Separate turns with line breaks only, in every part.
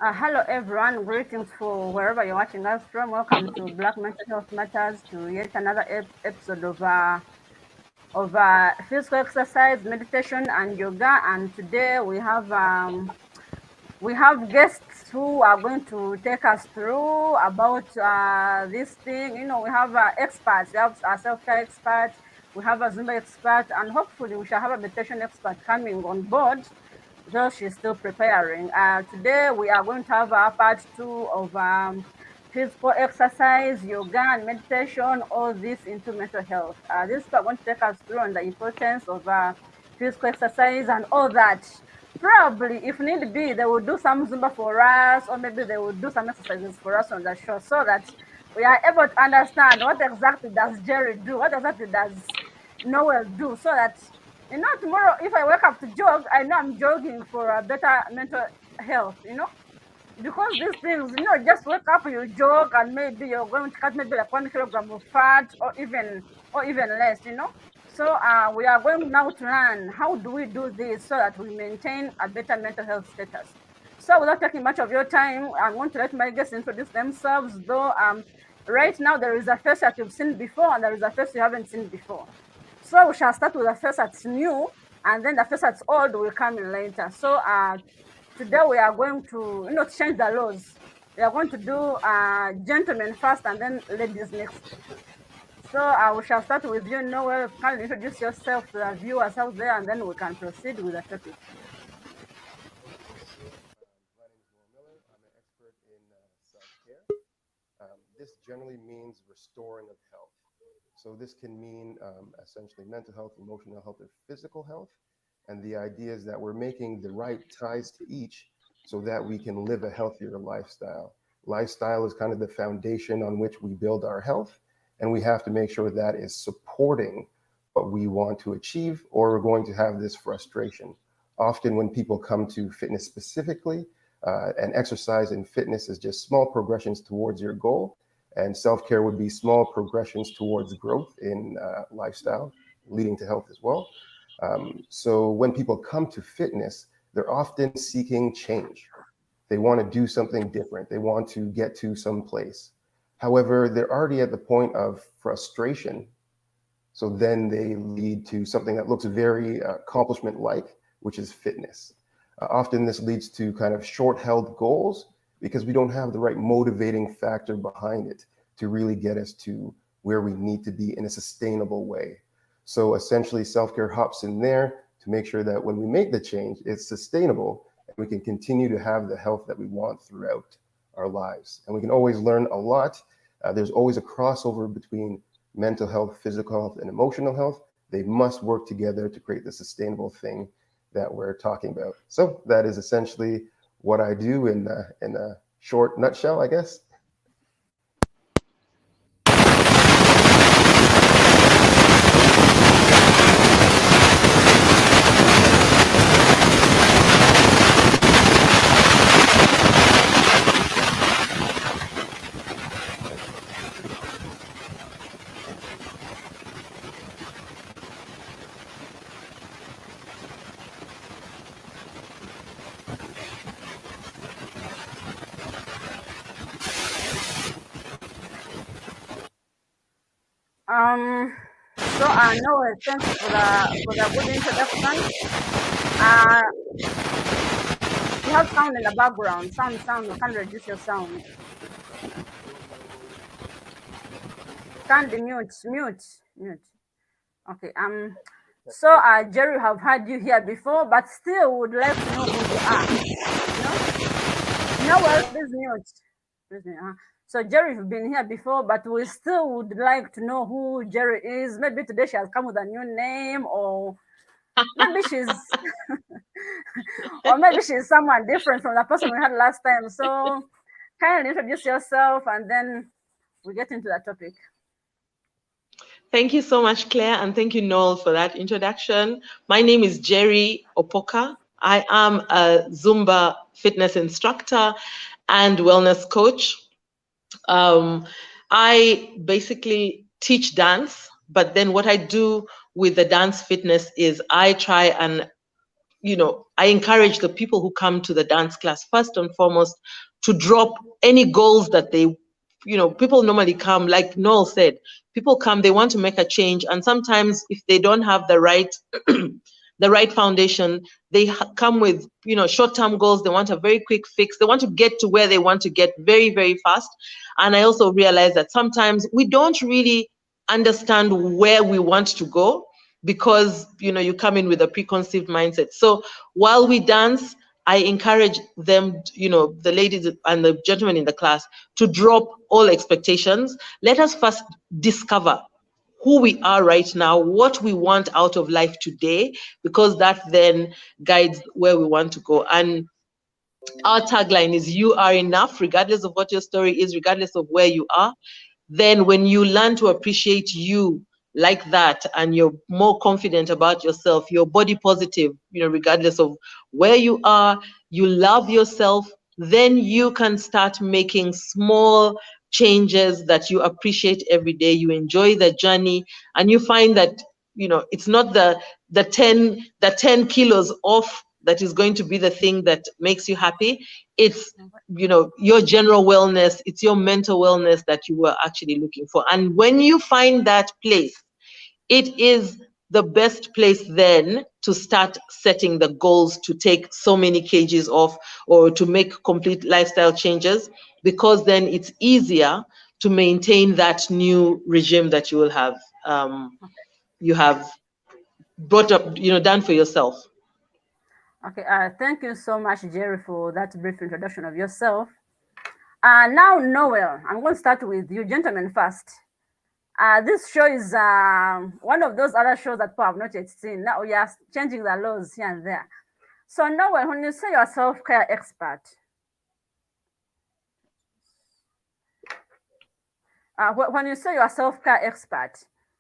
Hello everyone, greetings for wherever you're watching us from. Welcome to Black Mental Health Matters, to yet another episode of physical exercise, meditation, and yoga. And today we have guests who are going to take us through about this thing. You know, we have experts. We have a self-care expert. We have a Zumba expert, and hopefully we shall have a meditation expert coming on board, though she's still preparing. Today we are going to have part two of physical exercise, yoga, and meditation, all this into mental health. This is going to take us through on the importance of physical exercise and all that. Probably, if need be, they will do some Zumba for us, or maybe they will do some exercises for us on the show, so that we are able to understand what exactly does Jerry do, what exactly does Noel do, so that tomorrow if I wake up to jog, I know I'm jogging for a better mental health, because these things, just wake up, you jog, and maybe you're going to cut maybe like 1 kilogram of fat, or even less. So we are going now to learn how do we do this so that we maintain a better mental health status. So without taking much of your time, I'm going to let my guests introduce themselves, though right now there is a face that you've seen before and there is a face you haven't seen before. So we shall start with the face that's new, and then the face that's old will come in later. So today we are going to, change the laws. We are going to do gentlemen first and then ladies next. So we shall start with you, Noel. Can you introduce yourself to the viewers out there, and then we can proceed with the topic.
My name is Noel Miller. I'm an expert in self-care. This generally means restoring of health. So this can mean essentially mental health, emotional health, or physical health. And the idea is that we're making the right ties to each so that we can live a healthier lifestyle. Lifestyle is kind of the foundation on which we build our health, and we have to make sure that is supporting what we want to achieve, or we're going to have this frustration. Often when people come to fitness specifically, and exercise and fitness is just small progressions towards your goal, and self-care would be small progressions towards growth in lifestyle, leading to health as well. So when people come to fitness, they're often seeking change. They want to do something different. They want to get to some place. However, they're already at the point of frustration. So then they lead to something that looks very accomplishment-like, which is fitness. Often this leads to kind of short-held goals because we don't have the right motivating factor behind it to really get us to where we need to be in a sustainable way. So essentially self-care hops in there to make sure that when we make the change, it's sustainable and we can continue to have the health that we want throughout our lives. And we can always learn a lot. There's always a crossover between mental health, physical health, and emotional health. They must work together to create the sustainable thing that we're talking about. So that is essentially what I do in a short nutshell, I guess.
So Noel, thanks for the good introduction. Uh, you have sound in the background. Sound. You can reduce your sound. Can be mute. Okay. So Jerry, have had you here before, but still would like to know who you are. Noel, please mute. So Jerry, you've been here before, but we still would like to know who Jerry is. Maybe today she has come with a new name, or maybe she's or maybe she's someone different from the person we had last time. So kindly introduce yourself and then we get into that topic.
Thank you so much, Claire, and thank you, Noel, for that introduction. My name is Jerry Opoka. I am a Zumba fitness instructor and wellness coach. I basically teach dance, but then what I do with the dance fitness is I try and I encourage the people who come to the dance class, first and foremost, to drop any goals that they, people normally come, like Noel said, people come, they want to make a change. And sometimes if they don't have the right, the right foundation, they come with, short-term goals. They want a very quick fix. They want to get to where they want to get very, very fast. And I also realize that sometimes we don't really understand where we want to go, because you come in with a preconceived mindset. So while we dance, I encourage them, the ladies and the gentlemen in the class, to drop all expectations. Let us first discover who we are right now, what we want out of life today, because that then guides where we want to go. And our tagline is, you are enough, regardless of what your story is, regardless of where you are. Then when you learn to appreciate you like that, and you're more confident about yourself, you're body positive, regardless of where you are, you love yourself, then you can start making small changes that you appreciate every day. You enjoy the journey, and you find that, it's not the 10 kilos off that is going to be the thing that makes you happy. It's your general wellness, it's your mental wellness that you were actually looking for. And when you find that place, it is the best place then to start setting the goals to take so many kgs off, or to make complete lifestyle changes, because then it's easier to maintain that new regime that you will have, you have brought up, done for yourself.
Okay, thank you so much, Jerry, for that brief introduction of yourself. Now, Noel, I'm going to start with you gentlemen first. This show is one of those other shows that people have not yet seen. Now we are changing the laws here and there. So, Noel, when you say you're a self-care expert, when you say you're a self-care expert,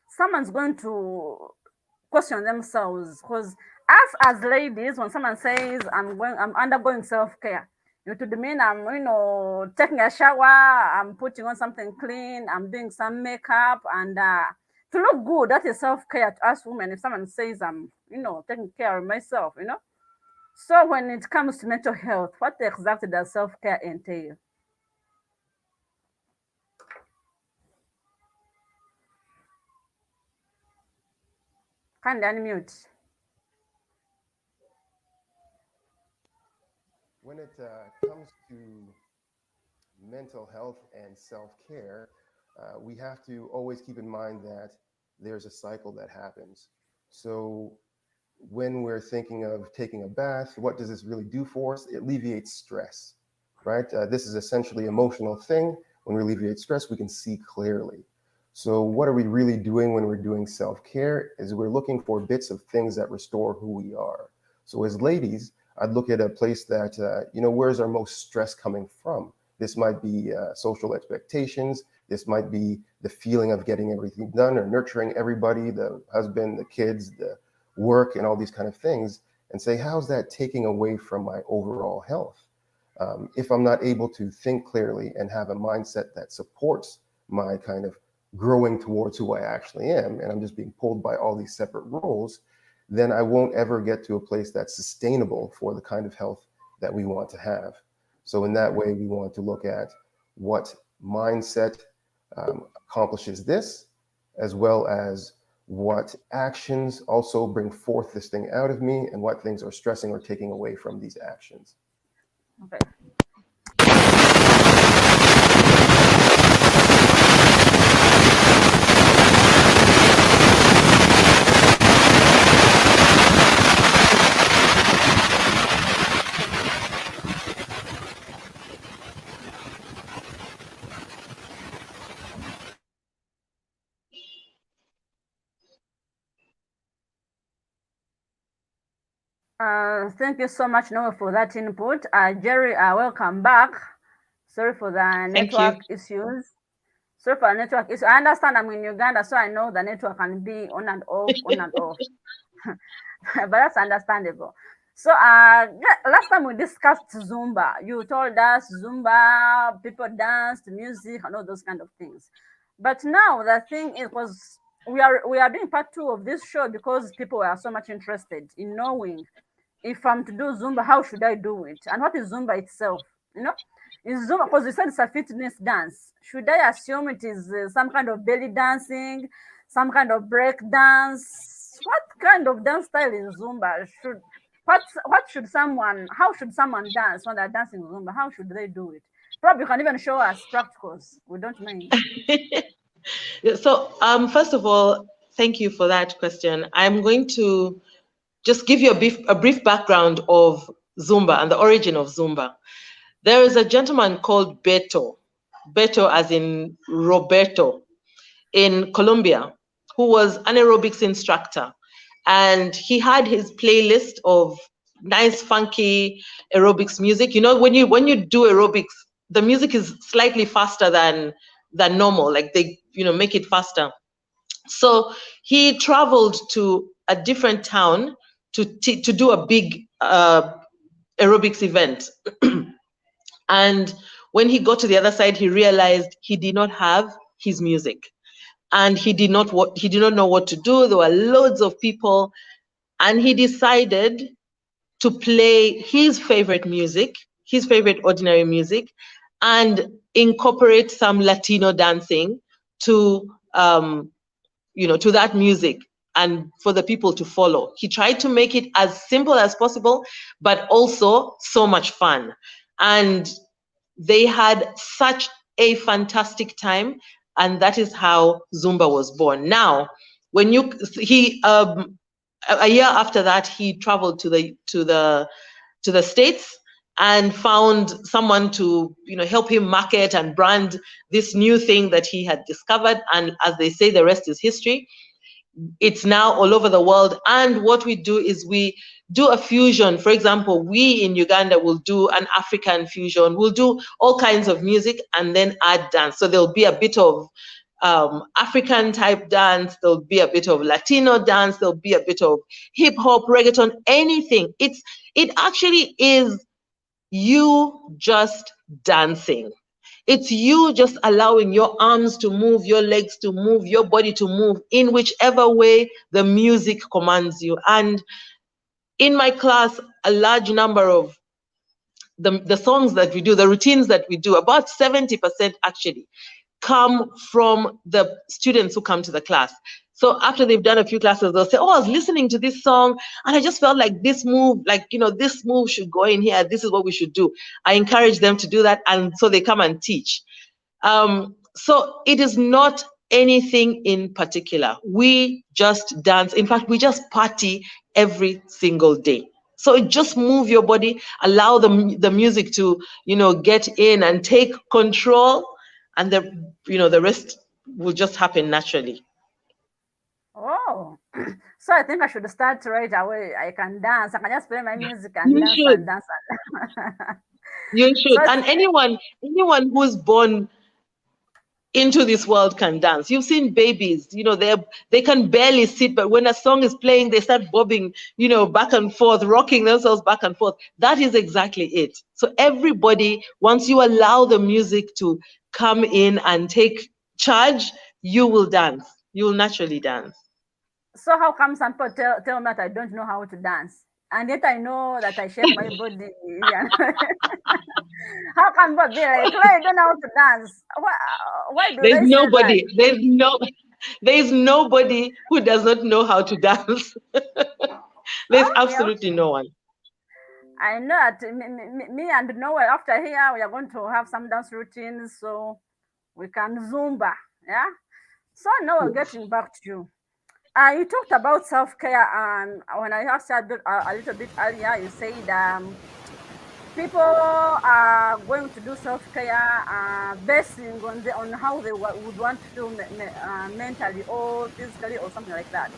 someone's going to question themselves, because us as ladies, when someone says I'm undergoing self-care, to mean I'm taking a shower, I'm putting on something clean, I'm doing some makeup, and to look good, that is self-care to us women. If someone says I'm taking care of myself, so when it comes to mental health, what exactly does self-care entail? Kindly unmute.
When it comes to mental health and self-care, we have to always keep in mind that there's a cycle that happens. So when we're thinking of taking a bath, what does this really do for us? It alleviates stress, right? This is essentially an emotional thing. When we alleviate stress, we can see clearly. So what are we really doing when we're doing self-care? Is we're looking for bits of things that restore who we are. So as ladies, I'd look at a place that, where's our most stress coming from? This might be social expectations. This might be the feeling of getting everything done or nurturing everybody, the husband, the kids, the work, and all these kind of things, and say, how's that taking away from my overall health? If I'm not able to think clearly and have a mindset that supports my kind of growing towards who I actually am, and I'm just being pulled by all these separate roles, then I won't ever get to a place that's sustainable for the kind of health that we want to have. So in that way, we want to look at what mindset accomplishes this, as well as what actions also bring forth this thing out of me, and what things are stressing or taking away from these actions.
Okay. Thank you so much, Noah, for that input. Jerry, welcome back. Sorry for the
Thank you.
network issues. Sorry for the network issues. I understand I'm in Uganda, so I know the network can be on and off, on and off. But that's understandable. So last time we discussed Zumba. You told us Zumba, people dance to music and all those kind of things. But now the thing is, was we are doing part two of this show because people are so much interested in knowing if I'm to do Zumba, how should I do it? And what is Zumba itself? You know, is Zumba, because you said it's a fitness dance. Should I assume it is some kind of belly dancing, some kind of break dance? What kind of dance style is Zumba? What should someone? How should someone dance when they're dancing Zumba? How should they do it? Probably you can even show us practicals. We don't mind.
So, first of all, thank you for that question. I'm going to just give you a brief background of Zumba and the origin of Zumba. There is a gentleman called Beto as in Roberto, in Colombia, who was an aerobics instructor. And he had his playlist of nice, funky aerobics music. You know, when you do aerobics, the music is slightly faster than normal. Like they, make it faster. So he traveled to a different town to do a big aerobics event. And when he got to the other side, he realized he did not have his music, and he did not know what to do. There were loads of people, and he decided to play his favorite music, his favorite ordinary music, and incorporate some Latino dancing to to that music, and for the people to follow. He tried to make it as simple as possible, but also so much fun. And they had such a fantastic time, and that is how Zumba was born. Now, when he a year after that, he traveled to the States and found someone to help him market and brand this new thing that he had discovered. And as they say, the rest is history. It's now all over the world. And what we do is we do a fusion. For example, we in Uganda will do an African fusion. We'll do all kinds of music and then add dance. So there'll be a bit of African type dance, there'll be a bit of Latino dance, there'll be a bit of hip hop, reggaeton, anything. It actually is you just dancing. It's you just allowing your arms to move, your legs to move, your body to move in whichever way the music commands you. And in my class, a large number of the songs that we do, the routines that we do, about 70% actually come from the students who come to the class. So after they've done a few classes, they'll say, oh, I was listening to this song and I just felt like this move, this move should go in here. This is what we should do. I encourage them to do that. And so they come and teach. So it is not anything in particular. We just dance. In fact, we just party every single day. So just move your body, allow the music to, get in and take control, and the rest will just happen naturally.
Oh, so I think I should start right away. I can dance. I can just play my music and
You
dance and
should.
dance.
You
So
should. And anyone who's born into this world can dance. You've seen babies, they can barely sit, but when a song is playing, they start bobbing, back and forth, rocking themselves back and forth. That is exactly it. So everybody, once you allow the music to come in and take charge, you will dance. You will naturally dance.
so how come some people tell me that I don't know how to dance? And yet I know that I shake my body. Yeah. How come people be like, Claire, you don't know how to dance? Why do
There's
they say that?
nobody, there's nobody who does not know how to dance. There's
Okay,
absolutely
okay.
no one.
I know that me and Noel, after here, we are going to have some dance routines so we can Zumba. Yeah. So Noel, getting back to you. You talked about self care, and when I asked you a little bit earlier, you said people are going to do self care basing on how they would want to feel mentally or physically or something like that.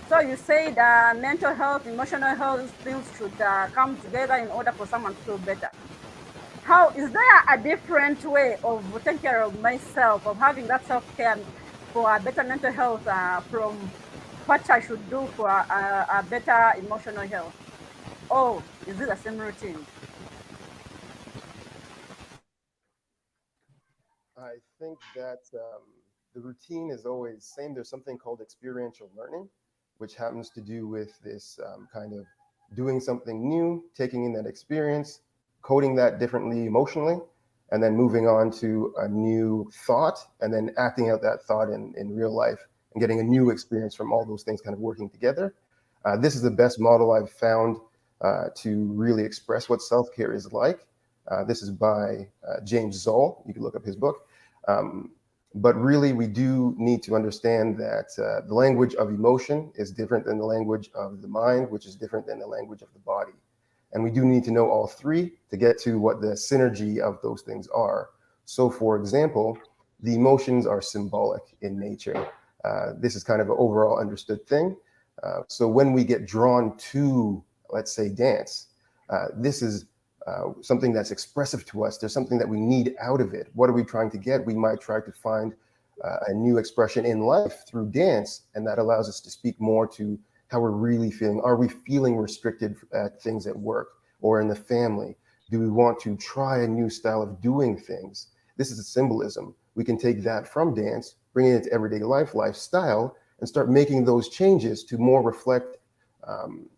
So you said mental health, emotional health things should come together in order for someone to feel better. How is there a different way of taking care of myself, of having that self care for a better mental health from what I should do for a better emotional health? Or is it the same routine?
I think that the routine is always the same. There's something called experiential learning, which happens to do with this kind of doing something new, taking in that experience, coding that differently emotionally, and then moving on to a new thought, and then acting out that thought in real life and getting a new experience from all those things kind of working together. This is the best model I've found to really express what self-care is like. This is by James Zoll. You can look up his book. But really, we do need to understand that the language of emotion is different than the language of the mind, which is different than the language of the body. And we do need to know all three to get to what the synergy of those things are. So, for example, the emotions are symbolic in nature. This is kind of an overall understood thing. So when we get drawn to, let's say, dance, this is something that's expressive to us. There's something that we need out of it. What are we trying to get? We might try to find a new expression in life through dance, and that allows us to speak more to how we're really feeling. Are we feeling restricted at things at work or in the family? Do we want to try a new style of doing things? This is a symbolism. We can take that from dance, bring it into everyday life, lifestyle, and start making those changes to more reflect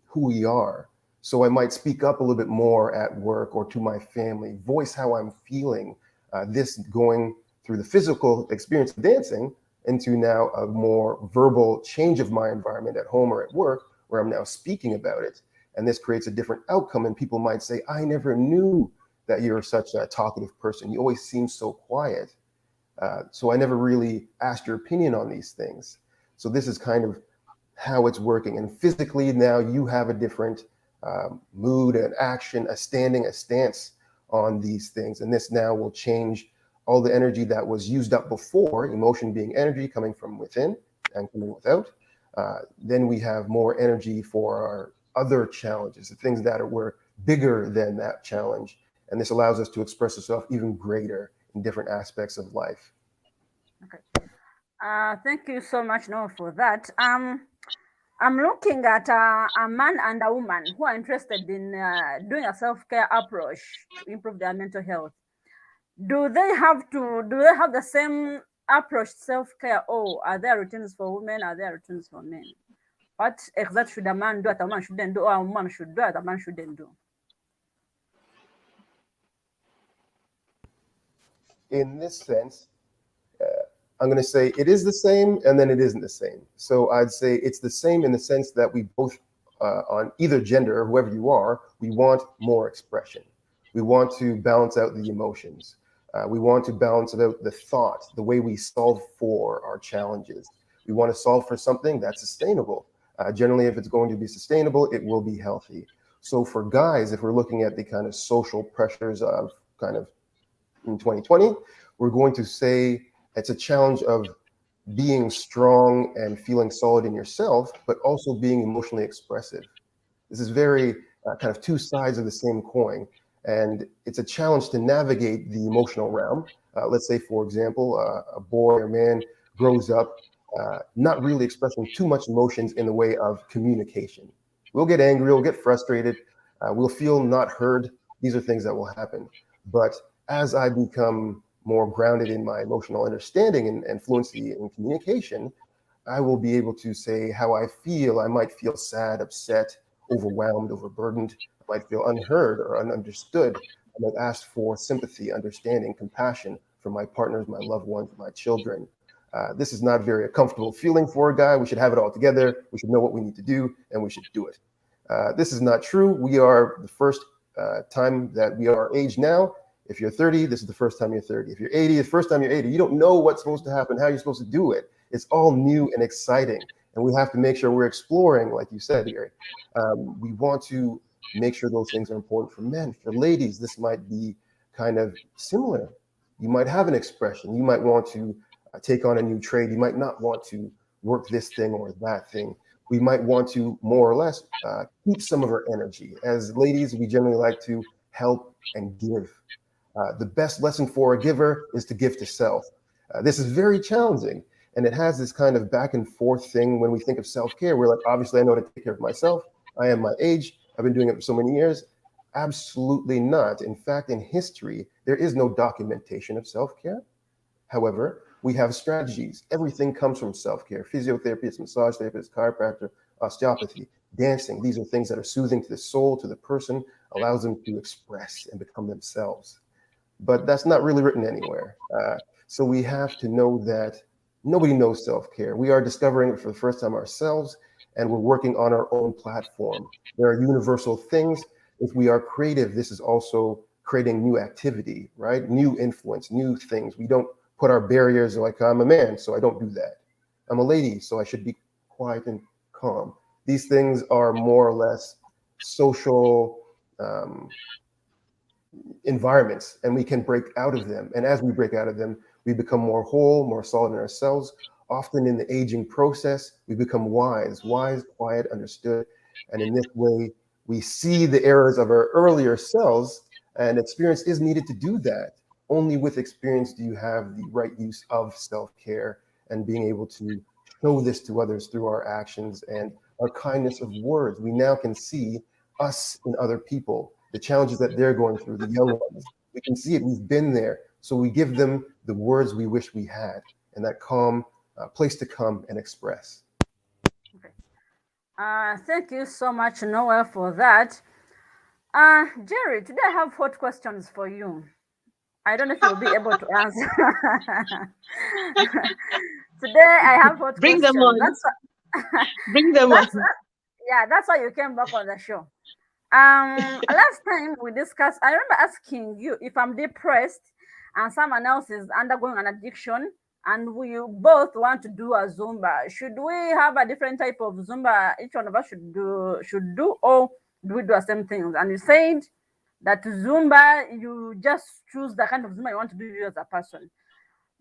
who we are. So I might speak up a little bit more at work or to my family, voice how I'm feeling. This going through the physical experience of dancing into now a more verbal change of my environment at home or at work, where I'm now speaking about it. And this creates a different outcome. And people might say, I never knew that you're such a talkative person. You always seem so quiet. So I never really asked your opinion on these things. So this is kind of how it's working. And physically now you have a different mood and action, a stance on these things. And this now will change all the energy that was used up before, emotion being energy coming from within and coming without. Then we have more energy for our other challenges, the things that were bigger than that challenge. And this allows us to express ourselves even greater in different aspects of life.
Okay. Thank you so much, Noah, for that. I'm looking at a man and a woman who are interested in doing a self-care approach to improve their mental health. Do they have the same approach to self-care, or are there routines for women? Are there routines for men? What exactly should a man do that a woman shouldn't do, or a woman should do that a man shouldn't do?
In this sense, I'm going to say it is the same, and then it isn't the same. So I'd say it's the same in the sense that we both, on either gender, whoever you are, we want more expression. We want to balance out the emotions. We want to balance out the thought, the way we solve for our challenges. We want to solve for something that's sustainable. Generally, if it's going to be sustainable, it will be healthy. So for guys, if we're looking at the kind of social pressures of kind of in 2020, we're going to say it's a challenge of being strong and feeling solid in yourself, but also being emotionally expressive. This is very kind of two sides of the same coin. And it's a challenge to navigate the emotional realm. Let's say, for example, a boy or man grows up not really expressing too much emotions in the way of communication. We'll get angry, we'll get frustrated, we'll feel not heard. These are things that will happen. But as I become more grounded in my emotional understanding and fluency in communication, I will be able to say how I feel. I might feel sad, upset, overwhelmed, overburdened. I might feel unheard or ununderstood. I might ask for sympathy, understanding, compassion from my partners, my loved ones, my children. This is not very a comfortable feeling for a guy. We should have it all together. We should know what we need to do, and we should do it. This is not true. We are the first time that we are age now. If you're 30, this is the first time you're 30. If you're 80, the first time you're 80. You don't know what's supposed to happen, how you're supposed to do it. It's all new and exciting. And we have to make sure we're exploring, like you said, Gary. We want to make sure those things are important for men. For ladies, this might be kind of similar. You might have an expression. You might want to take on a new trade. You might not want to work this thing or that thing. We might want to more or less keep some of our energy. As ladies, we generally like to help and give. The best lesson for a giver is to give to self. This is very challenging. And it has this kind of back and forth thing when we think of self-care. We're like, obviously, I know how to take care of myself. I am my age. I've been doing it for so many years. Absolutely not. In fact, in history, there is no documentation of self-care. However, we have strategies. Everything comes from self-care. Physiotherapist, massage therapist, chiropractor, osteopathy. dancing. These are things that are soothing to the soul, to the person, allows them to express and become themselves. But that's not really written anywhere. So we have to know that nobody knows self-care. We are discovering it for the first time ourselves, and we're working on our own platform. There are universal things. If we are creative, this is also creating new activity, right? New influence, new things. We don't put our barriers like, I'm a man, so I don't do that. I'm a lady, so I should be quiet and calm. These things are more or less social environments, and we can break out of them. And as we break out of them, we become more whole, more solid in ourselves. Often in the aging process, we become wise, quiet, understood. And in this way, we see the errors of our earlier selves, and experience is needed to do that. Only with experience do you have the right use of self-care and being able to show this to others through our actions and our kindness of words. We now can see us in other people, the challenges that they're going through, the young ones. We can see it, we've been there. So we give them the words we wish we had, and that calm place to come and express.
Okay. Thank you so much, Noel, for that. Jerry, today I have hot questions for you. I don't know if you'll be able to answer. Today I have hot
Bring them
questions.
on. Bring them
That's
on.
yeah, that's why you came back on the show. Last time we discussed, I remember asking you if I'm depressed and someone else is undergoing an addiction, and we both want to do a Zumba. Should we have a different type of Zumba each one of us should do, or do we do the same things? And you said that Zumba, you just choose the kind of Zumba you want to do you as a person.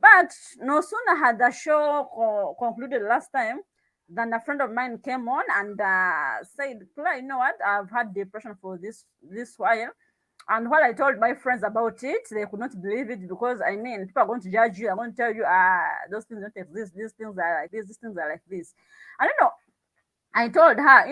But no sooner had the show concluded last time than a friend of mine came on and said, Claire, you know what? I've had depression for this while. And when I told my friends about it, they could not believe it because I mean, people are going to judge you. They're going to tell you, those things don't exist. These things are like this. These things are like this. I don't know. I told her,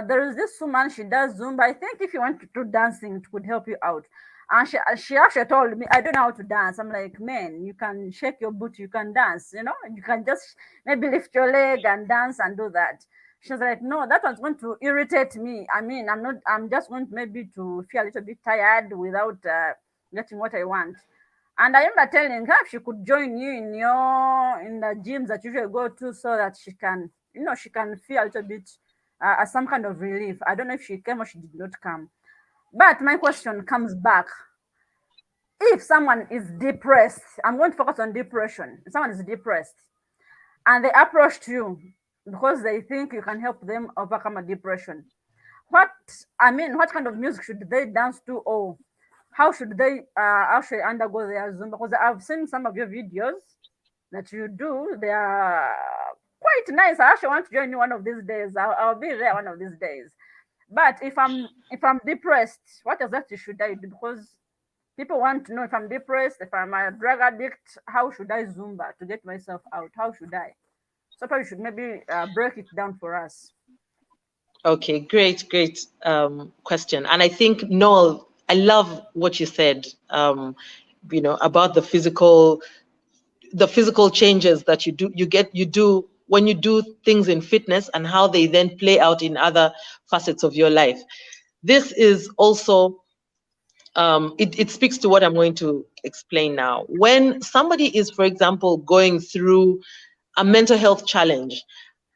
there is this woman, she does Zumba. I think if you want to do dancing, it could help you out. And she actually told me, I don't know how to dance. I'm like, man, you can shake your boot, you can dance, you can just maybe lift your leg and dance and do that. She's like, no, that one's going to irritate me. I mean, I'm just going to maybe to feel a little bit tired without getting what I want. And I remember telling her if she could join you in the gyms that you usually go to so that she can she can feel a little bit some kind of relief. I don't know if she came or she did not come. But my question comes back. If someone is depressed, I'm going to focus on depression. If someone is depressed and they approached you because they think you can help them overcome a depression, what kind of music should they dance to, or how should they actually undergo their Zumba? Because I've seen some of your videos that you do. They are quite nice. I actually want to join you one of these days. I'll be there one of these days. But if I'm depressed, what exactly should I do? Because people want to know if I'm depressed, if I'm a drug addict, how should I Zumba to get myself out? How should I? So probably should maybe break it down for us.
Okay, great question. And I think, Noel, I love what you said, about the physical changes that you do when you do things in fitness and how they then play out in other facets of your life. This is also, it speaks to what I'm going to explain now. When somebody is, for example, going through a mental health challenge,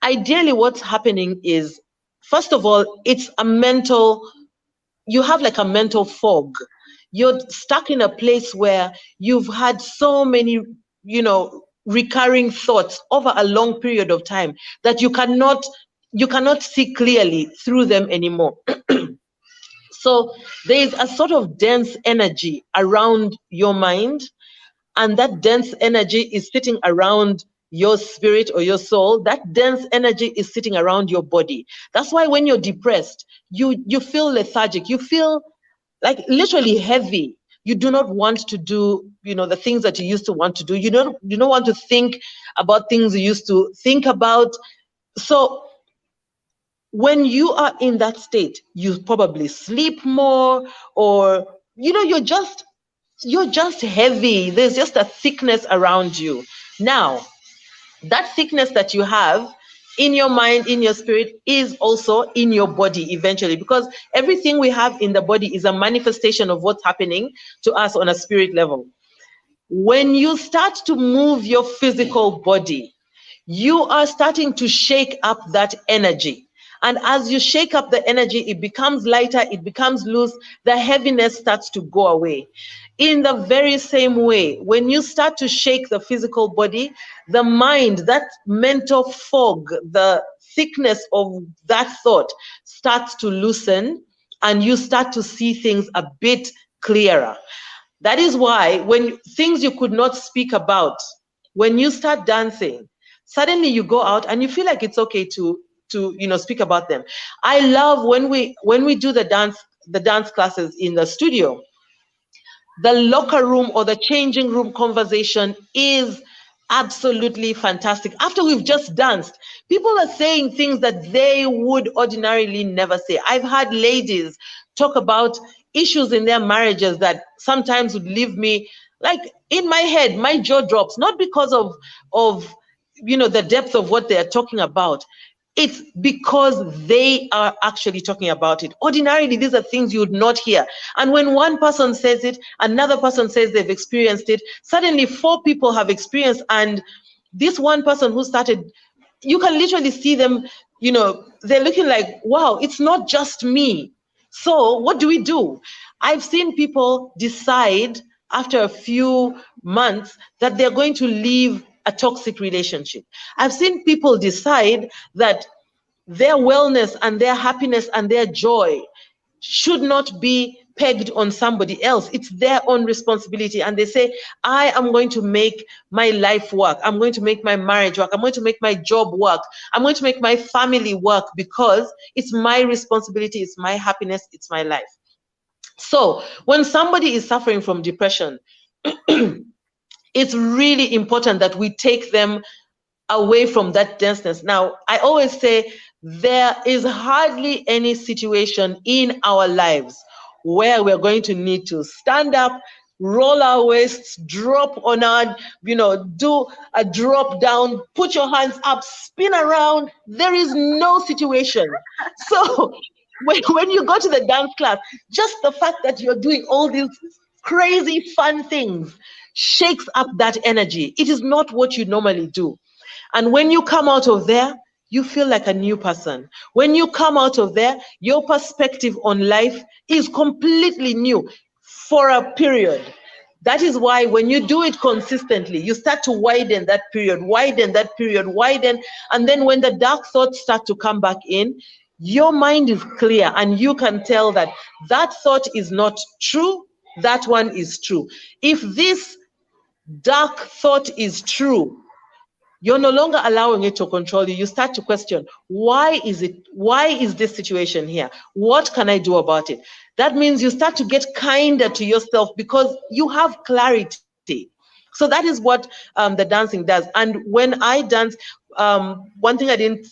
ideally what's happening is, first of all, you have like a mental fog. You're stuck in a place where you've had so many, recurring thoughts over a long period of time that you cannot see clearly through them anymore. So there is a sort of dense energy around your mind, and that dense energy is sitting around your spirit or your soul. That dense energy is sitting around your body. That's why when you're depressed, you feel lethargic, you feel like literally heavy. You do not want to do, the things that you used to want to do. You don't want to think about things you used to think about. So when you are in that state, you probably sleep more, or you're just heavy. There's just a thickness around you. Now, that thickness that you have in your mind, in your spirit, is also in your body eventually, because everything we have in the body is a manifestation of what's happening to us on a spirit level. When you start to move your physical body, you are starting to shake up that energy. And as you shake up the energy, it becomes lighter, it becomes loose, the heaviness starts to go away. In the very same way, when you start to shake the physical body, the mind, that mental fog, the thickness of that thought starts to loosen, and you start to see things a bit clearer. That is why when things you could not speak about, when you start dancing, suddenly you go out and you feel like it's okay to speak about them. I love when we do the dance classes in the studio. The locker room or the changing room conversation is absolutely fantastic. After we've just danced, people are saying things that they would ordinarily never say. I've had ladies talk about issues in their marriages that sometimes would leave me, like, in my head, my jaw drops, not because of the depth of what they are talking about. It's because they are actually talking about it. Ordinarily, these are things you would not hear. And when one person says it, another person says they've experienced it, suddenly 4 people have experienced, and this one person who started, you can literally see them, they're looking like, wow, it's not just me. So what do we do? I've seen people decide after a few months that they're going to leave a toxic relationship. I've seen people decide that their wellness and their happiness and their joy should not be pegged on somebody else. It's their own responsibility. And they say, I am going to make my life work. I'm going to make my marriage work. I'm going to make my job work. I'm going to make my family work, because it's my responsibility. It's my happiness. It's my life. So when somebody is suffering from depression, it's really important that we take them away from that denseness. Now, I always say there is hardly any situation in our lives where we're going to need to stand up, roll our waists, drop on our, do a drop down, put your hands up, spin around. There is no situation. So when you go to the dance class, just the fact that you're doing all these crazy fun things shakes up that energy. It is not what you normally do. And when you come out of there, you feel like a new person. When you come out of there, your perspective on life is completely new for a period. That is why when you do it consistently, you start to widen that period, widen. And then when the dark thoughts start to come back in, your mind is clear and you can tell that that thought is not true, that one is true. If this dark thought is true, you're no longer allowing it to control you. You start to question, why is this situation here? What can I do about it? That means you start to get kinder to yourself because you have clarity. So that is what the dancing does. And when I dance, one thing I didn't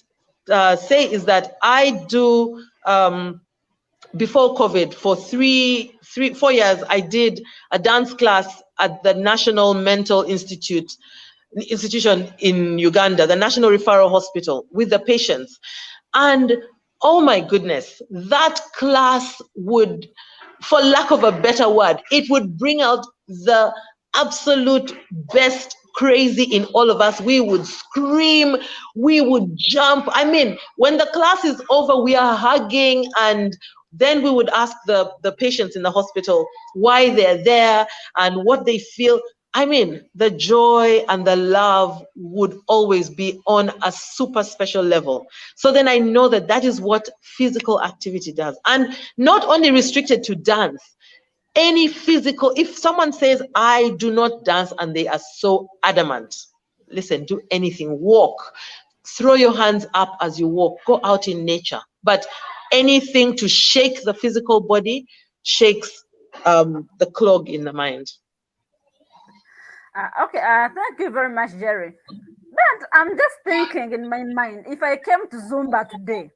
say is that I do, before COVID, for 4 years, I did a dance class at the National Mental Institution in Uganda, the National Referral Hospital, with the patients. And oh my goodness, that class would, for lack of a better word, it would bring out the absolute best crazy in all of us. We would scream, we would jump. I mean, when the class is over, we are hugging, and then we would ask the patients in the hospital why they're there and what they feel. I mean, the joy and the love would always be on a super special level. So then I know that that is what physical activity does. And not only restricted to dance, any physical, if someone says, I do not dance, and they are so adamant, listen, do anything, walk, throw your hands up as you walk, go out in nature. But anything to shake the physical body shakes the clog in the mind.
Okay, thank you very much, Jerry. But I'm just thinking in my mind, if I came to Zumba today,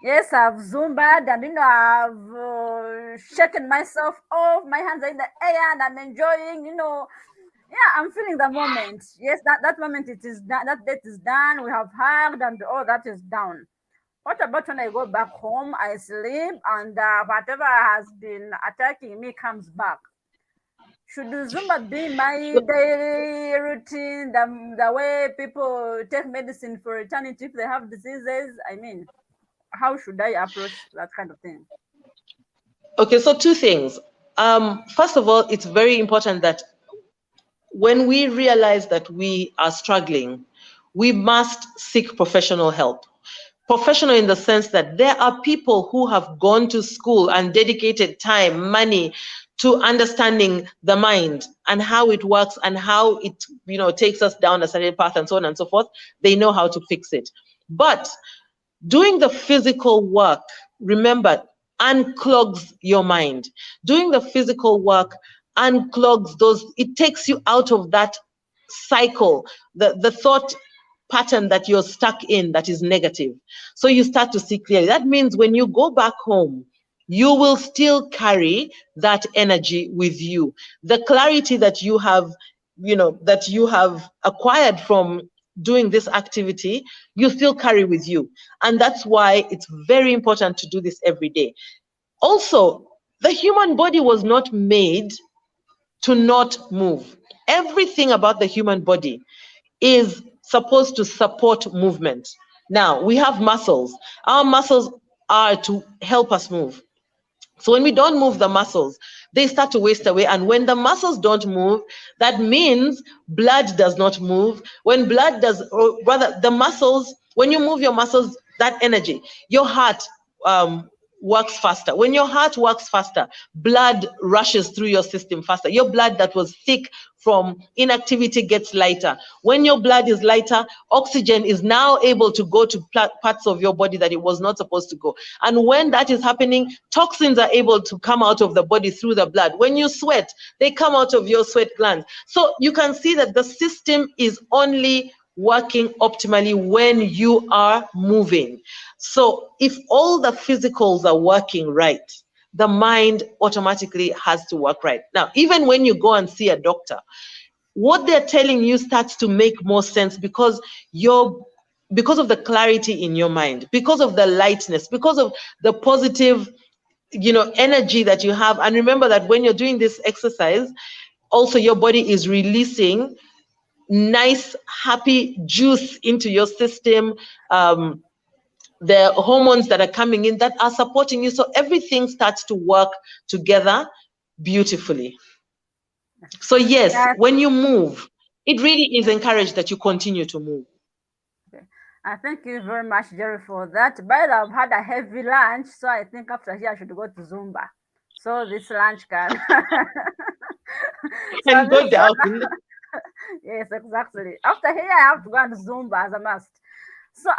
yes, I've Zumba'd and I've shaken myself off, my hands are in the air and I'm enjoying, Yeah, I'm feeling the moment. Yes, that moment it is done. That date is done. We have hugged and all that is done. What about when I go back home? I sleep and whatever has been attacking me comes back. Should Zumba be my daily routine? The way people take medicine for eternity if they have diseases? I mean, how should I approach that kind of thing?
Okay, so two things. First of all, it's very important that when we realize that we are struggling, we must seek professional help. Professional in the sense that there are people who have gone to school and dedicated time, money to understanding the mind and how it works and how it, takes us down a certain path and so on and so forth. They know how to fix it. But doing the physical work, remember, unclogs your mind. Doing the physical work unclogs those, it takes you out of that cycle, the thought pattern that you're stuck in that is negative. So you start to see clearly. That means when you go back home, you will still carry that energy with you. The clarity that you have, that you have acquired from doing this activity, you still carry with you. And that's why it's very important to do this every day. Also, the human body was not made to not move. Everything about the human body is supposed to support movement. Now, we have muscles. Our muscles are to help us move. So when we don't move the muscles, they start to waste away. And when the muscles don't move, that means blood does not move. When blood does, or rather the muscles, when you move your muscles, that energy, your heart works faster. When your heart works faster, blood rushes through your system faster. Your blood that was thick from inactivity gets lighter. When your blood is lighter, oxygen is now able to go to parts of your body that it was not supposed to go. And when that is happening, toxins are able to come out of the body through the blood. When you sweat, they come out of your sweat glands. So you can see that the system is only working optimally when you are moving. So if all the physicals are working right, the mind automatically has to work right. Now, even when you go and see a doctor, what they're telling you starts to make more sense because of the clarity in your mind, because of the lightness, because of the positive, energy that you have. And remember that when you're doing this exercise, also your body is releasing nice, happy juice into your system. The hormones that are coming in that are supporting you. So everything starts to work together beautifully. So yes,
Yes.
when you move, it really is encouraged that you continue to move.
Okay. Thank you very much, Jerry, for that. But I've had a heavy lunch, so I think after here I should go to Zumba. So this lunch can. So
And go
this.
down.
Yes, exactly. After here, I have to go and Zumba as a must. So,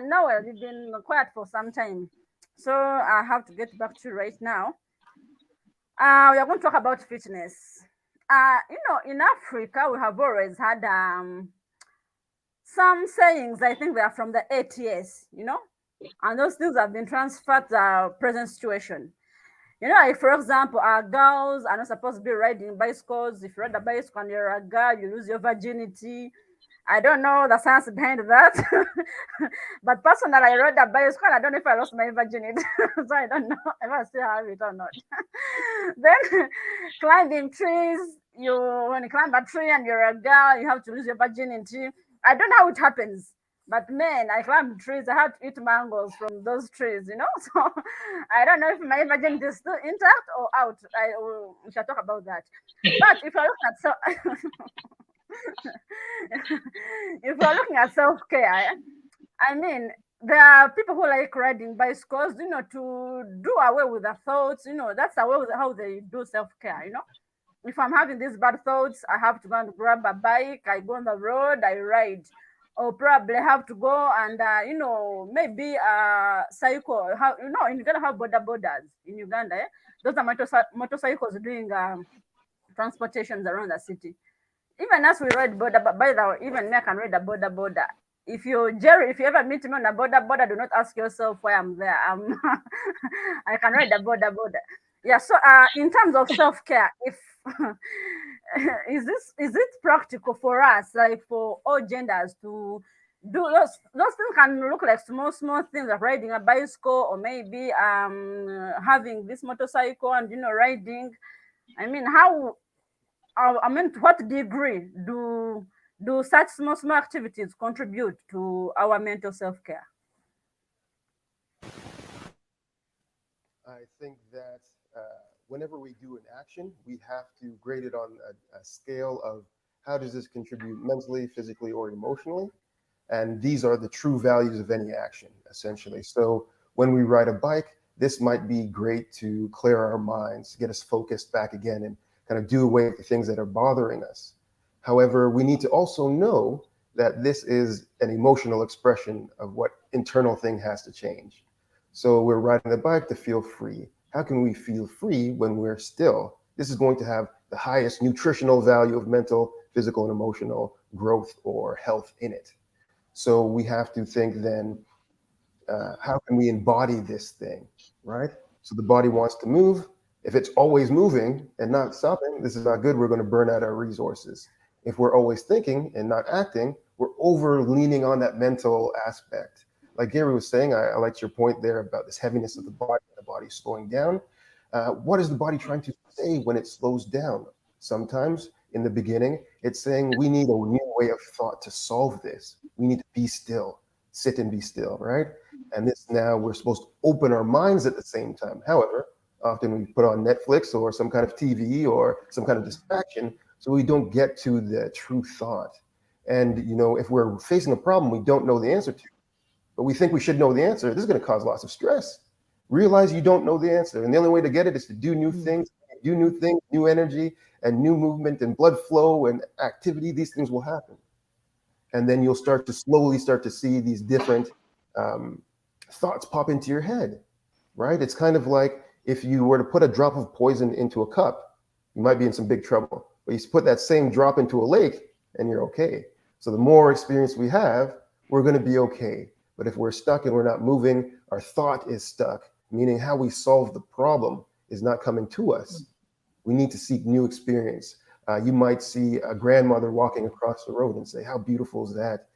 Noel, you've been quiet for some time, so I have to get back to you right now. We are going to talk about fitness. In Africa, we have always had some sayings. I think they are from the 80s, and those things have been transferred to our present situation. Like for example, our girls are not supposed to be riding bicycles. If you ride a bicycle and you're a girl, you lose your virginity. I don't know the science behind that. But personally, I rode a bicycle. I don't know if I lost my virginity. So I don't know if I still have it or not. Then climbing trees, when you climb a tree and you're a girl, you have to lose your virginity. I don't know how it happens. But man, I climb trees. I had to eat mangoes from those trees. So I don't know if my virginity is still intact or out. We shall talk about that. But if you're looking at if we're looking at self-care, I mean, there are people who like riding bicycles, to do away with the thoughts. That's away with how they do self-care. If I'm having these bad thoughts, I have to go and grab a bike. I go on the road, I ride, or probably have to go and maybe cycle. In Uganda have borders in Uganda. Those are motorcycles doing transportations around the city. Even as we ride border, but by the way, even me I can ride a border. If you ever meet me on a border, do not ask yourself why I'm there. I can ride a border. Yeah. So in terms of self care, if is it practical for us, like for all genders, to do those things? Can look like small things, like riding a bicycle, or maybe having this motorcycle and riding. I mean, how I mean, to what degree do such small activities contribute to our mental self-care?
I think that whenever we do an action, we have to grade it on a scale of how does this contribute mentally, physically, or emotionally. And these are the true values of any action, essentially. So when we ride a bike, this might be great to clear our minds, get us focused back again, and kind of do away with the things that are bothering us. However, we need to also know that this is an emotional expression of what internal thing has to change. So we're riding the bike to feel free. How can we feel free when we're still? This is going to have the highest nutritional value of mental, physical, and emotional growth or health in it. So we have to think then, how can we embody this thing, right? So the body wants to move. If it's always moving and not stopping, this is not good. We're going to burn out our resources. If we're always thinking and not acting, we're over leaning on that mental aspect. Like Gary was saying, I liked your point there about this heaviness of the body slowing down. What is the body trying to say when it slows down? Sometimes in the beginning, it's saying we need a new way of thought to solve this. We need to be still, sit and be still, right? And this now we're supposed to open our minds at the same time. However, often we put on Netflix or some kind of TV or some kind of distraction, so we don't get to the true thought. And if we're facing a problem we don't know the answer to, but we think we should know the answer, this is going to cause lots of stress. Realize you don't know the answer, and the only way to get it is to do new things, new energy, and new movement and blood flow and activity. These things will happen, and then you'll start to slowly start to see these different thoughts pop into your head, right? It's kind of like if you were to put a drop of poison into a cup, you might be in some big trouble. But you put that same drop into a lake and you're okay. So the more experience we have, we're going to be okay. But if we're stuck and we're not moving, our thought is stuck, meaning how we solve the problem is not coming to us. We need to seek new experience. You might see a grandmother walking across the road and say, how beautiful is that?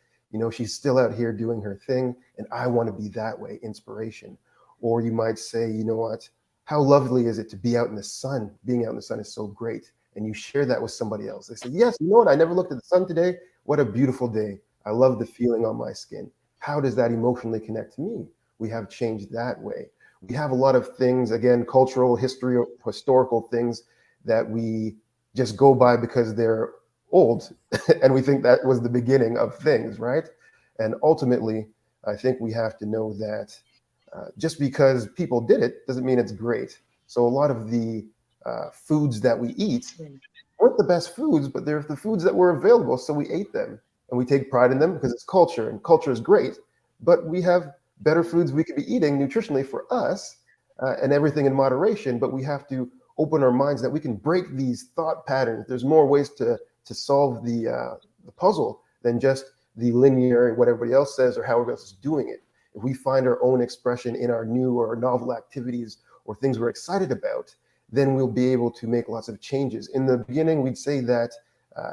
She's still out here doing her thing, and I want to be that way, inspiration. Or you might say, you know what, how lovely is it to be out in the sun? Being out in the sun is so great. And you share that with somebody else. They say, yes, you know what, I never looked at the sun today. What a beautiful day. I love the feeling on my skin. How does that emotionally connect to me? We have changed that way. We have a lot of things, again, cultural, historical things that we just go by because they're old and we think that was the beginning of things, right? And ultimately, I think we have to know that just because people did it doesn't mean it's great. So a lot of the foods that we eat weren't the best foods, but they're the foods that were available, so we ate them. And we take pride in them because it's culture, and culture is great. But we have better foods we could be eating nutritionally for us, and everything in moderation. But we have to open our minds that we can break these thought patterns. There's more ways to solve the puzzle than just the linear, what everybody else says or how everybody else is doing it. If we find our own expression in our new or novel activities or things we're excited about, then we'll be able to make lots of changes. In the beginning, we'd say that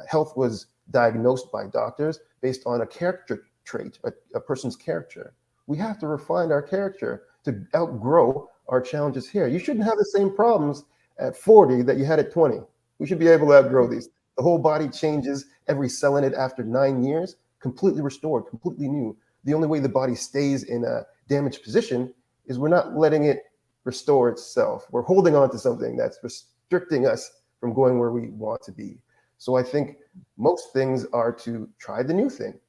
health was diagnosed by doctors based on a character trait, a person's character. We have to refine our character to outgrow our challenges here. You shouldn't have the same problems at 40 that you had at 20. We should be able to outgrow these. The whole body changes, every cell in it after 9 years, completely restored, completely new. The only way the body stays in a damaged position is we're not letting it restore itself. We're holding on to something that's restricting us from going where we want to be. So I think most things are to try the new thing.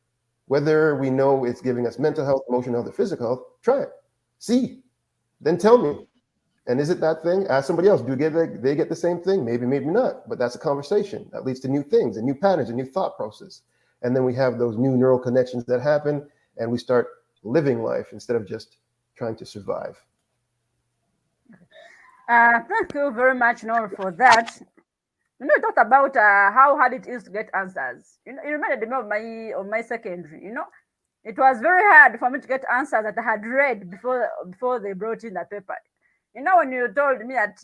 Whether we know it's giving us mental health, emotional health, or physical health, try it. See, then tell me. And is it that thing? Ask somebody else. Do they get the same thing? Maybe, maybe not. But that's a conversation that leads to new things and new patterns and new thought process. And then we have those new neural connections that happen, and we start living life instead of just trying to survive.
Thank you very much, Noel, for that. You talked about how hard it is to get answers. It reminded me of my secondary. It was very hard for me to get answers that I had read before they brought in the paper. When you told me that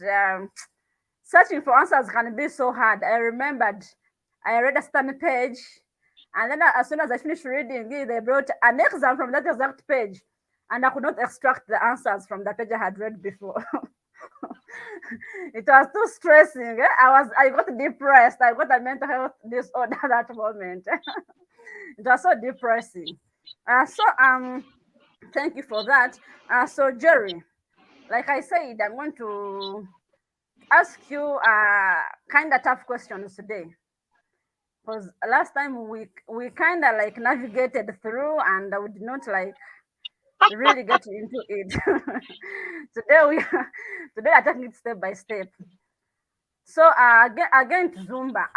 searching for answers can be so hard. I remembered I read a study page, and then as soon as I finished reading, they brought an exam from that exact page, and I could not extract the answers from the page I had read before. It was too stressing. I got depressed. I got a mental health disorder at that moment. It was so depressing. Thank you for that. So Jerry, like I said, I'm going to ask you kind of tough questions today, because last time we kind of like navigated through and we did not like really get into it. Today we today I taking it step by step. So again to Zumba.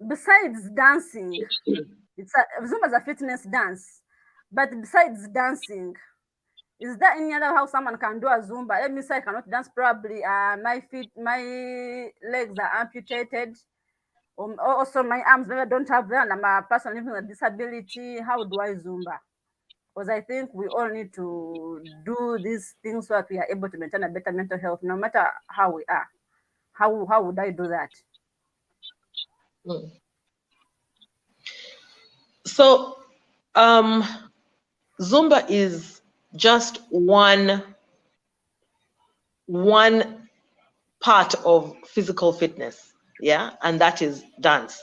Besides dancing, Zumba is a fitness dance, but besides dancing, is there any other how someone can do a Zumba? Let me say I cannot dance. Probably my legs are amputated. Also, my arms maybe I don't have them. I'm a person living with a disability. How do I Zumba? Because I think we all need to do these things so that we are able to maintain a better mental health, no matter how we are. How would I do that?
So, Zumba is just one part of physical fitness, yeah, and that is dance.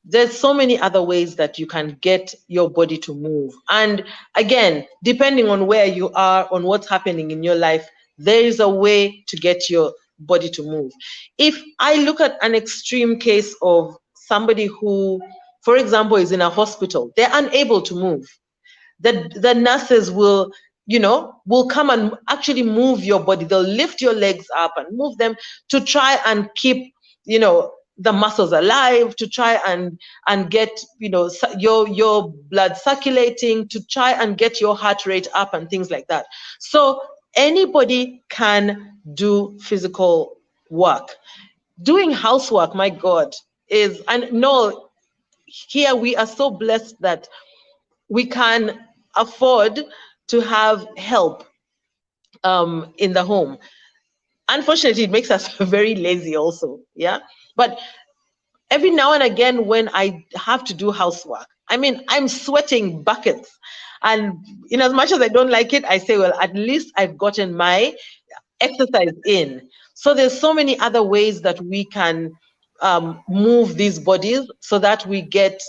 There's so many other ways that you can get your body to move. And again, depending on where you are, on what's happening in your life, there is a way to get your body to move. If I look at an extreme case of somebody who, for example, is in a hospital, they're unable to move, the nurses will come and actually move your body. They'll lift your legs up and move them to try and keep the muscles alive, to try and get your blood circulating, to try and get your heart rate up and things like that. So anybody can do physical work. Doing housework, my God, and no, here we are so blessed that we can afford to have help in the home. Unfortunately, it makes us very lazy also, yeah? But every now and again when I have to do housework, I mean, I'm sweating buckets. And in as much as I don't like it, I say, well, at least I've gotten my exercise in. So there's so many other ways that we can move these bodies so that we get,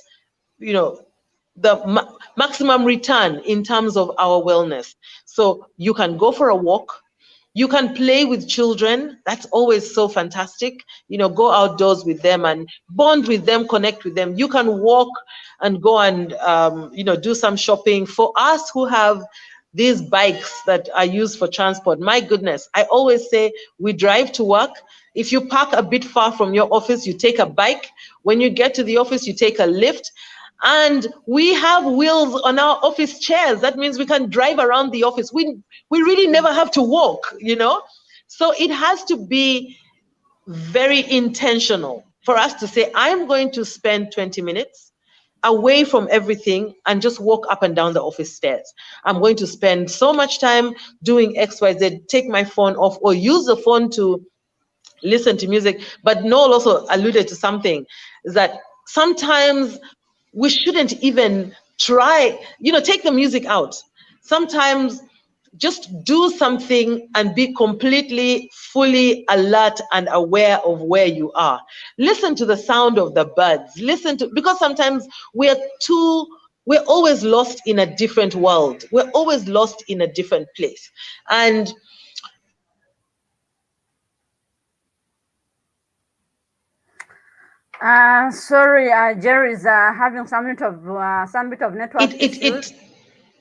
the maximum return in terms of our wellness. So you can go for a walk. You can play with children. That's always so fantastic. Go outdoors with them and bond with them, connect with them. You can walk and go and, do some shopping. For us who have these bikes that are used for transport, my goodness, I always say we drive to work. If you park a bit far from your office, you take a bike. When you get to the office, you take a lift. And we have wheels on our office chairs. That means we can drive around the office. We really never have to walk, So it has to be very intentional for us to say, I'm going to spend 20 minutes away from everything and just walk up and down the office stairs. I'm going to spend so much time doing X, Y, Z, take my phone off or use the phone to listen to music. But Noel also alluded to something, is that sometimes we shouldn't even try, take the music out. Sometimes just do something and be completely, fully alert and aware of where you are. Listen to the sound of the birds. Because sometimes we're always lost in a different world. We're always lost in a different place. And
Sorry, Jerry is having some bit of network issues.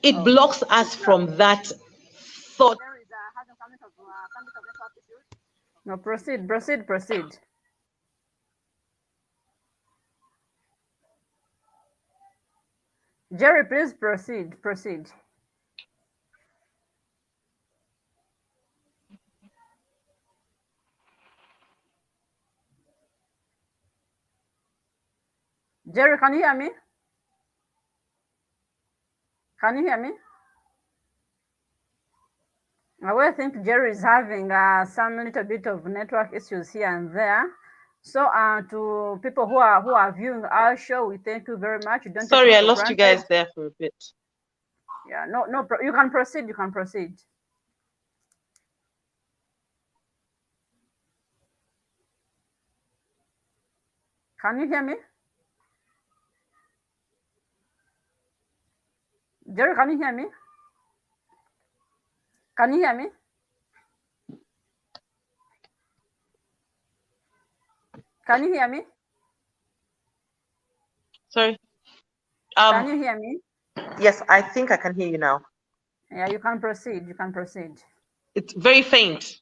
It blocks us from that thought.
Jerry is having some bit of network issues. No, proceed. Jerry, please proceed. Jerry, can you hear me? Can you hear me? Well, I think Jerry is having some little bit of network issues here and there. So to people who are viewing our show, we thank you very much. Don't take
Sorry,
it
I
for
lost you
granted.
guys there for a bit.
Yeah, no, you can proceed. You can proceed. Can you hear me? Jerry, can you hear me? Can you hear me? Can you hear me?
Sorry.
Can you hear me?
Yes, I think I can hear you now.
Yeah, you can proceed. You can proceed.
It's very faint.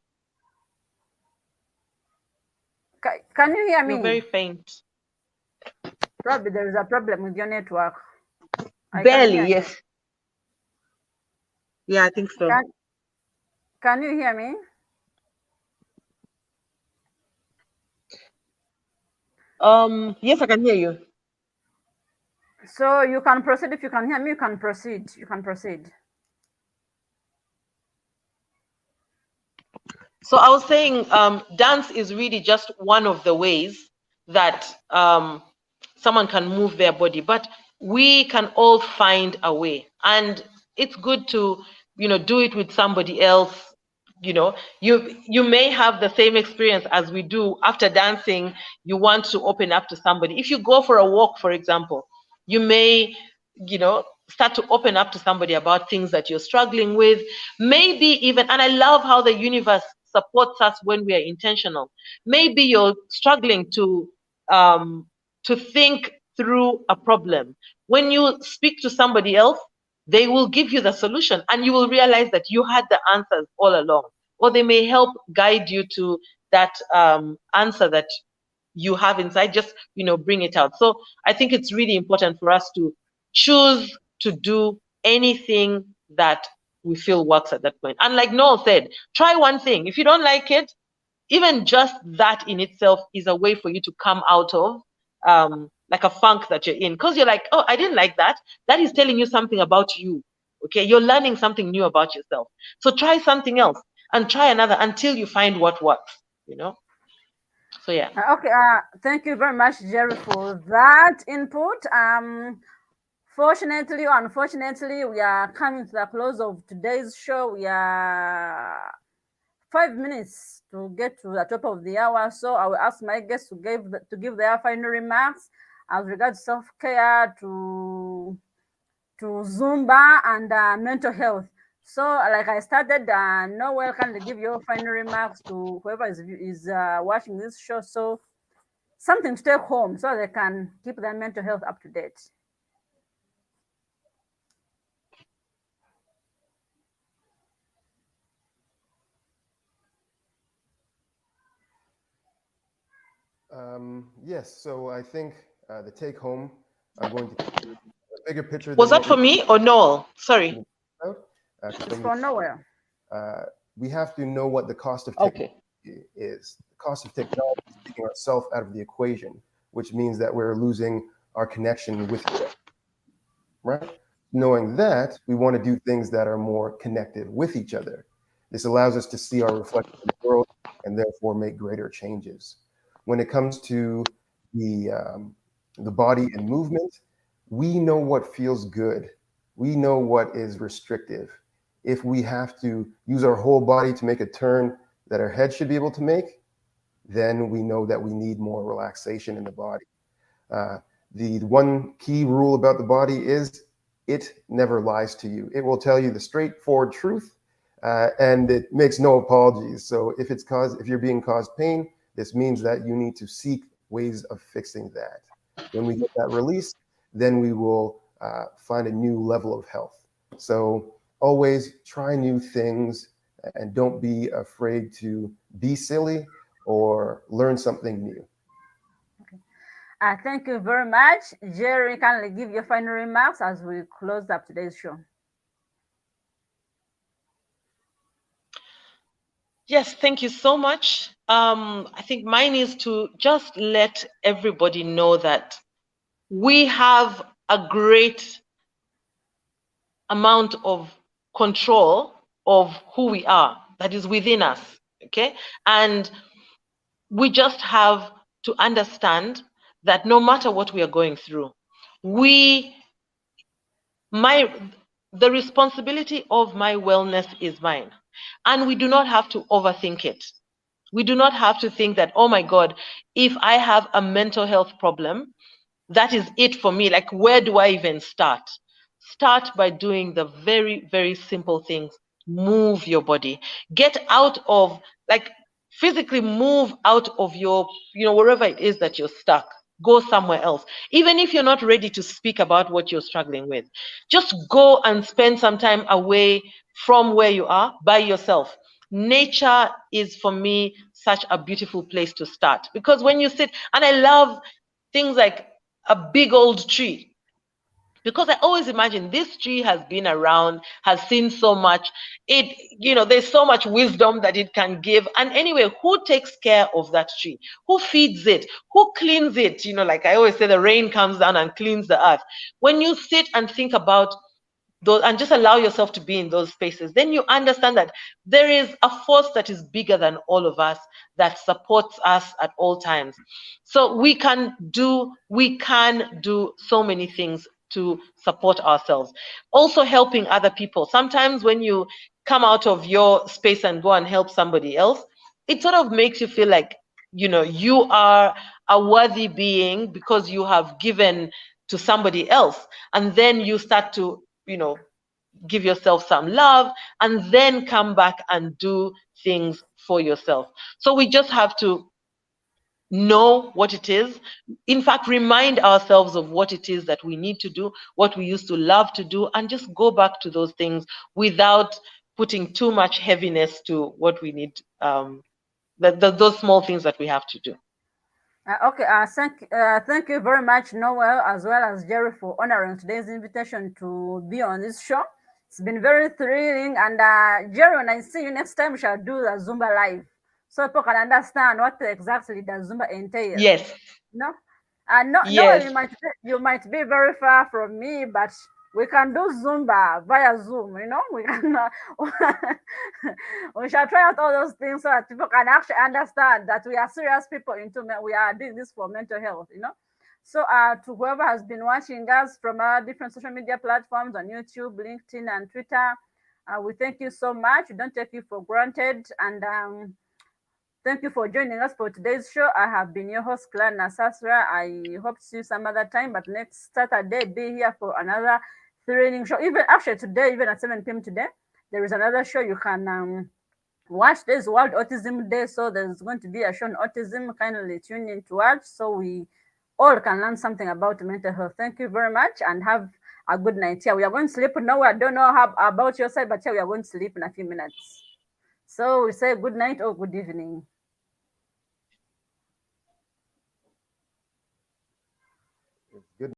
Can you hear me?
You're very faint.
Probably there is a problem with your network. I can
Barely,
hear
yes.
you.
Yeah, I think so.
Can you hear me?
Yes, I can hear you.
So you can proceed. If you can hear me, you can proceed. You can proceed.
So I was saying, dance is really just one of the ways that someone can move their body, but we can all find a way, and it's good to, do it with somebody else. You may have the same experience as we do. After dancing, you want to open up to somebody. If you go for a walk, for example, you may, start to open up to somebody about things that you're struggling with. Maybe even, and I love how the universe supports us when we are intentional. Maybe you're struggling to think through a problem. When you speak to somebody else, they will give you the solution, and you will realize that you had the answers all along. Or they may help guide you to that answer that you have inside. Just bring it out. So I think it's really important for us to choose to do anything that we feel works at that point. And like Noel said, try one thing. If you don't like it, even just that in itself is a way for you to come out of like a funk that you're in, because you're like, oh, I didn't like that. That is telling you something about you. Okay, you're learning something new about yourself. So try something else and try another until you find what works. So yeah.
Okay. Thank you very much, Jerry, for that input. Fortunately or unfortunately, we are coming to the close of today's show. We are 5 minutes to get to the top of the hour, so I will ask my guests to give their final remarks as regards self care, to Zumba and mental health. So, like I started, Noel, can give your final remarks to whoever is watching this show. So, something to take home so they can keep their mental health up to date.
Yes, so I think the take home, I'm going to a bigger picture.
Was that for me or Noel? Sorry.
It's for Noel.
We have to know what the cost of technology is. The cost of technology is taking ourselves out of the equation, which means that we're losing our connection with it, right? Knowing that, we want to do things that are more connected with each other. This allows us to see our reflection in the world and therefore make greater changes. When it comes to the body and movement, we know what feels good. We know what is restrictive. If we have to use our whole body to make a turn that our head should be able to make, then we know that we need more relaxation in the body. The one key rule about the body is it never lies to you. It will tell you the straightforward truth, and it makes no apologies. So if you're being caused pain, this means that you need to seek ways of fixing that. When we get that release, then we will find a new level of health. So always try new things and don't be afraid to be silly or learn something new.
Thank you very much. Jerry, kindly give your final remarks as we close up today's show.
Yes, thank you so much. I think mine is to just let everybody know that we have a great amount of control of who we are, that is within us. Okay. And we just have to understand that no matter what we are going through, the responsibility of my wellness is mine. And we do not have to overthink it. We do not have to think that, oh my God, if I have a mental health problem, that is it for me. Like, where do I even start? Start by doing the very, very simple things. Move your body. Get out of, like, physically move out of your, wherever it is that you're stuck. Go somewhere else. Even if you're not ready to speak about what you're struggling with, just go and spend some time away from where you are by yourself. Nature is, for me, such a beautiful place to start, because when you sit, and I love things like a big old tree, because I always imagine this tree has been around, has seen so much. There's so much wisdom that it can give. And anyway, who takes care of that tree? Who feeds it? Who cleans it? Like I always say, the rain comes down and cleans the earth. When you sit and think about those and just allow yourself to be in those spaces, then you understand that there is a force that is bigger than all of us, that supports us at all times. So we can do so many things to support ourselves. Also helping other people. Sometimes when you come out of your space and go and help somebody else, it sort of makes you feel like, you are a worthy being because you have given to somebody else. And then you start to, give yourself some love, and then come back and do things for yourself. So we just have to know what it is. In fact, remind ourselves of what it is that we need to do, what we used to love to do, and just go back to those things without putting too much heaviness to what we need, those small things that we have to do.
Okay, thank you very much, Noel, as well as Jerry, for honoring today's invitation to be on this show. It's been very thrilling. And Jerry, when I see you next time, we shall do the Zumba live, so people can understand what exactly the Zumba entails.
Yes.
No, Noel,
Yes.
you might be very far from me, but we can do Zumba via Zoom. We can. We shall try out all those things so that people can actually understand that we are serious people we are doing this for mental health. So to whoever has been watching us from our different social media platforms on YouTube, LinkedIn, and Twitter, we thank you so much. We don't take you for granted. And thank you for joining us for today's show. I have been your host, Claire Nasasira. I hope to see you some other time, but next Saturday, be here for another thrilling show. Even actually today, even at 7 p.m. today, there is another show you can watch. There's World Autism Day, so there's going to be a show on autism. Kindly tune in to watch so we all can learn something about mental health. Thank you very much and have a good night. Yeah, we are going to sleep now. I don't know how about your side, but yeah, we are going to sleep in a few minutes. So we say good night or good evening.